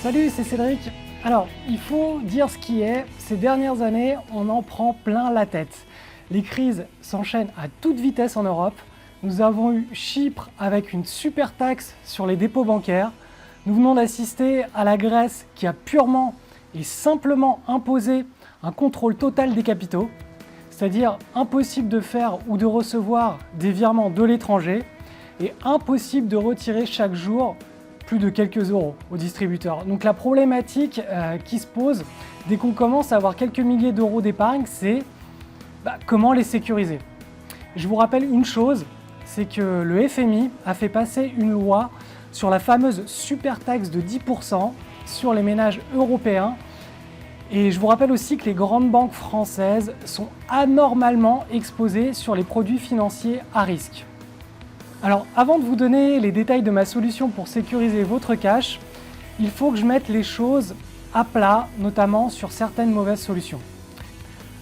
Salut, c'est Cédric. Alors, il faut dire ce qui est, ces dernières années, on en prend plein la tête. Les crises s'enchaînent à toute vitesse en Europe. Nous avons eu Chypre avec une super taxe sur les dépôts bancaires. Nous venons d'assister à la Grèce qui a purement et simplement imposé un contrôle total des capitaux, c'est-à-dire impossible de faire ou de recevoir des virements de l'étranger et impossible de retirer chaque jour plus de quelques euros aux distributeurs. Donc la problématique qui se pose dès qu'on commence à avoir quelques milliers d'euros d'épargne, c'est comment les sécuriser. Je vous rappelle une chose, c'est que le FMI a fait passer une loi sur la fameuse super taxe de 10% sur les ménages européens. Et je vous rappelle aussi que les grandes banques françaises sont anormalement exposées sur les produits financiers à risque. Alors avant de vous donner les détails de ma solution pour sécuriser votre cash, il faut que je mette les choses à plat, notamment sur certaines mauvaises solutions.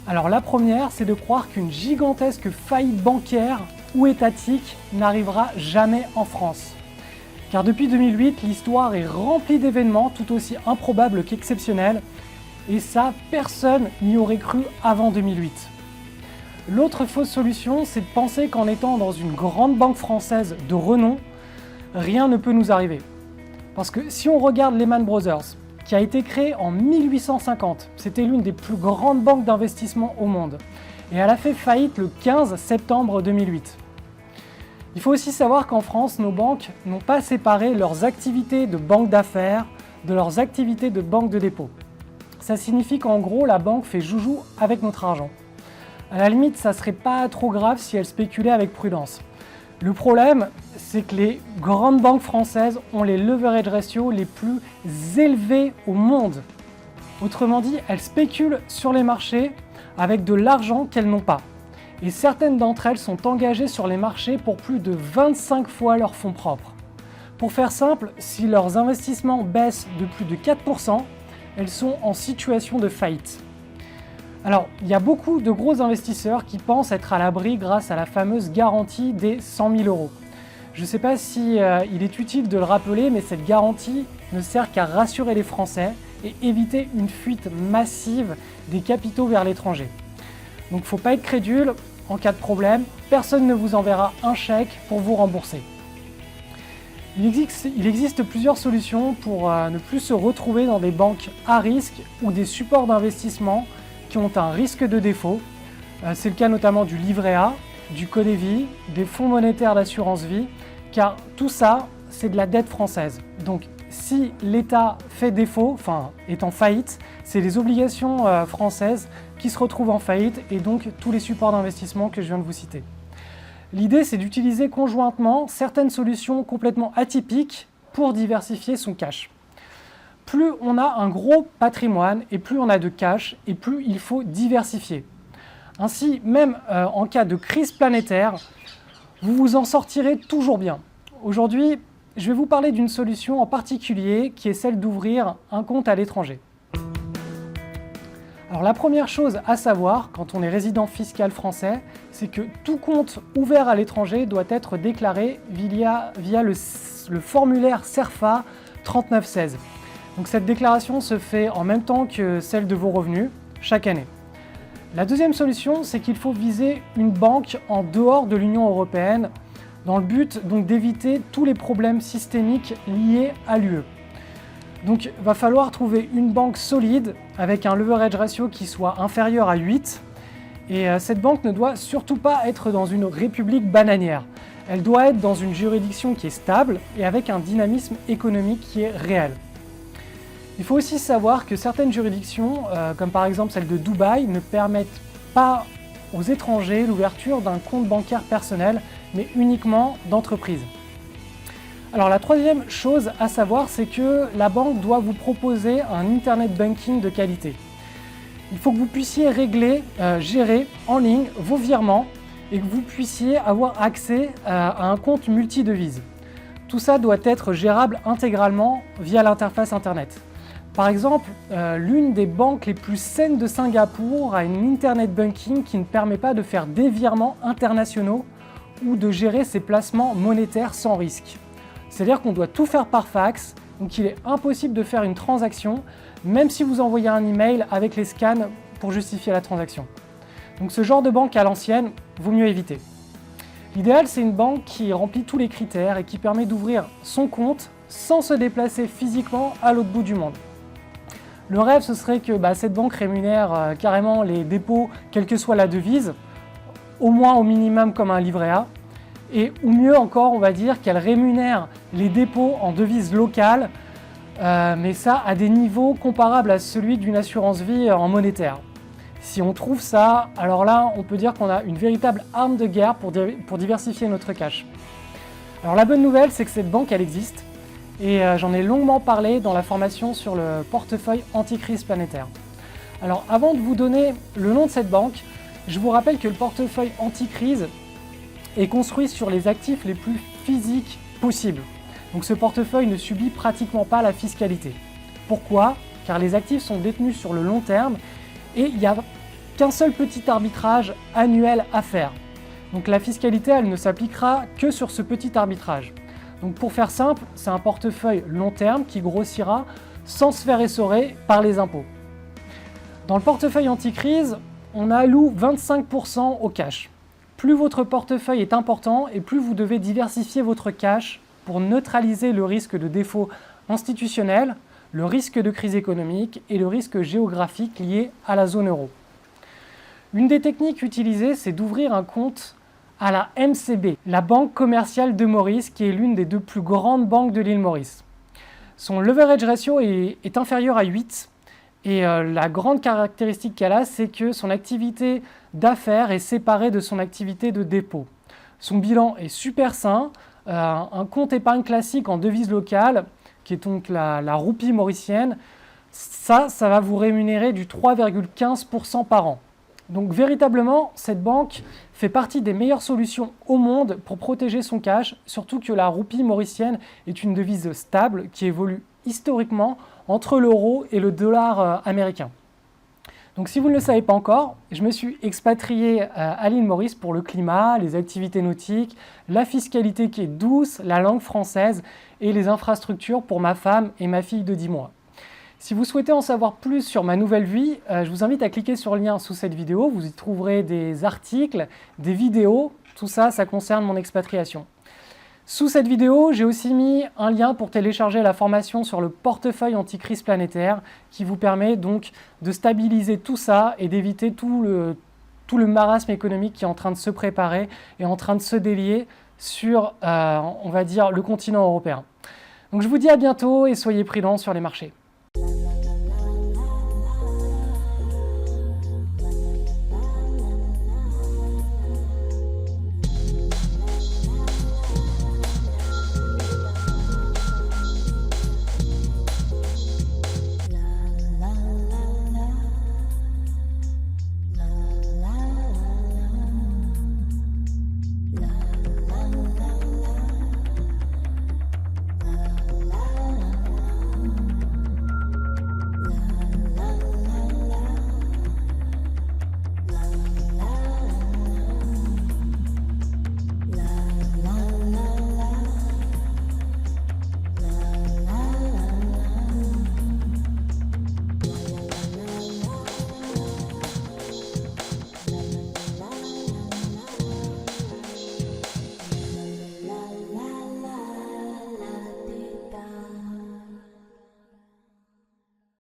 Alors la première, c'est de croire qu'une gigantesque faillite bancaire ou étatique n'arrivera jamais en France. Car depuis 2008, l'histoire est remplie d'événements tout aussi improbables qu'exceptionnels, et ça, personne n'y aurait cru avant 2008. L'autre fausse solution, c'est de penser qu'en étant dans une grande banque française de renom, rien ne peut nous arriver. Parce que si on regarde Lehman Brothers, qui a été créée en 1850, c'était l'une des plus grandes banques d'investissement au monde, et elle a fait faillite le 15 septembre 2008. Il faut aussi savoir qu'en France, nos banques n'ont pas séparé leurs activités de banque d'affaires de leurs activités de banque de dépôt. Ça signifie qu'en gros, la banque fait joujou avec notre argent. À la limite, ça serait pas trop grave si elle spéculait avec prudence. Le problème, c'est que les grandes banques françaises ont les leverage ratios les plus élevés au monde. Autrement dit, elles spéculent sur les marchés avec de l'argent qu'elles n'ont pas. Et certaines d'entre elles sont engagées sur les marchés pour plus de 25 fois leurs fonds propres. Pour faire simple, si leurs investissements baissent de plus de 4%, elles sont en situation de faillite. Alors, il y a beaucoup de gros investisseurs qui pensent être à l'abri grâce à la fameuse garantie des 100 000 euros. Je ne sais pas si il est utile de le rappeler, mais cette garantie ne sert qu'à rassurer les Français et éviter une fuite massive des capitaux vers l'étranger. Donc, il ne faut pas être crédule. En cas de problème, personne ne vous enverra un chèque pour vous rembourser. Il existe plusieurs solutions pour ne plus se retrouver dans des banques à risque ou des supports d'investissement qui ont un risque de défaut. C'est le cas notamment du livret A, du Codevie, des fonds monétaires d'assurance vie, car tout ça, c'est de la dette française. Donc si l'État fait défaut, est en faillite, c'est les obligations françaises qui se retrouvent en faillite et donc tous les supports d'investissement que je viens de vous citer. L'idée, c'est d'utiliser conjointement certaines solutions complètement atypiques pour diversifier son cash. Plus on a un gros patrimoine et plus on a de cash et plus il faut diversifier. Ainsi, même en cas de crise planétaire, vous vous en sortirez toujours bien. Aujourd'hui, je vais vous parler d'une solution en particulier qui est celle d'ouvrir un compte à l'étranger. Alors la première chose à savoir quand on est résident fiscal français, c'est que tout compte ouvert à l'étranger doit être déclaré via le formulaire CERFA 3916. Donc cette déclaration se fait en même temps que celle de vos revenus chaque année. La deuxième solution, c'est qu'il faut viser une banque en dehors de l'Union européenne dans le but donc d'éviter tous les problèmes systémiques liés à l'UE. Donc il va falloir trouver une banque solide avec un leverage ratio qui soit inférieur à 8 et cette banque ne doit surtout pas être dans une république bananière. Elle doit être dans une juridiction qui est stable et avec un dynamisme économique qui est réel. Il faut aussi savoir que certaines juridictions, comme par exemple celle de Dubaï, ne permettent pas aux étrangers l'ouverture d'un compte bancaire personnel, mais uniquement d'entreprise. Alors la troisième chose à savoir, c'est que la banque doit vous proposer un internet banking de qualité. Il faut que vous puissiez gérer en ligne vos virements et que vous puissiez avoir accès à un compte multi-devises. Tout ça doit être gérable intégralement via l'interface internet. Par exemple, l'une des banques les plus saines de Singapour a une internet banking qui ne permet pas de faire des virements internationaux ou de gérer ses placements monétaires sans risque. C'est-à-dire qu'on doit tout faire par fax Donc il est impossible de faire une transaction, même si vous envoyez un email avec les scans pour justifier la transaction. Donc ce genre de banque à l'ancienne, vaut mieux éviter. L'idéal, c'est une banque qui remplit tous les critères et qui permet d'ouvrir son compte sans se déplacer physiquement à l'autre bout du monde. Le rêve, ce serait que cette banque rémunère carrément les dépôts, quelle que soit la devise, au moins au minimum comme un livret A, ou mieux encore, on va dire qu'elle rémunère les dépôts en devise locale, mais ça à des niveaux comparables à celui d'une assurance vie en monétaire. Si on trouve ça, alors là, on peut dire qu'on a une véritable arme de guerre pour diversifier notre cash. Alors la bonne nouvelle, c'est que cette banque, elle existe. Et j'en ai longuement parlé dans la formation sur le portefeuille anti-crise planétaire. Alors avant de vous donner le nom de cette banque, je vous rappelle que le portefeuille anti-crise est construit sur les actifs les plus physiques possibles. Donc ce portefeuille ne subit pratiquement pas la fiscalité. Pourquoi? Car les actifs sont détenus sur le long terme et il n'y a qu'un seul petit arbitrage annuel à faire. Donc la fiscalité, elle ne s'appliquera que sur ce petit arbitrage. Donc pour faire simple, c'est un portefeuille long terme qui grossira sans se faire essorer par les impôts. Dans le portefeuille anti-crise, on alloue 25% au cash. Plus votre portefeuille est important et plus vous devez diversifier votre cash pour neutraliser le risque de défaut institutionnel, le risque de crise économique et le risque géographique lié à la zone euro. Une des techniques utilisées, c'est d'ouvrir un compte à la MCB, la Banque commerciale de Maurice, qui est l'une des deux plus grandes banques de l'île Maurice. Son leverage ratio est inférieur à 8 et la grande caractéristique qu'elle a, c'est que son activité d'affaires est séparée de son activité de dépôt. Son bilan est super sain, un compte épargne classique en devise locale, qui est donc la roupie mauricienne, ça va vous rémunérer du 3,15% par an. Donc véritablement, cette banque fait partie des meilleures solutions au monde pour protéger son cash, surtout que la roupie mauricienne est une devise stable qui évolue historiquement entre l'euro et le dollar américain. Donc si vous ne le savez pas encore, je me suis expatrié à l'île Maurice pour le climat, les activités nautiques, la fiscalité qui est douce, la langue française et les infrastructures pour ma femme et ma fille de 10 mois. Si vous souhaitez en savoir plus sur ma nouvelle vie, je vous invite à cliquer sur le lien sous cette vidéo. Vous y trouverez des articles, des vidéos. Tout ça, ça concerne mon expatriation. Sous cette vidéo, j'ai aussi mis un lien pour télécharger la formation sur le portefeuille anti-crise planétaire qui vous permet donc de stabiliser tout ça et d'éviter tout le marasme économique qui est en train de se préparer et en train de se délier sur, on va dire, le continent européen. Donc je vous dis à bientôt et soyez prudents sur les marchés.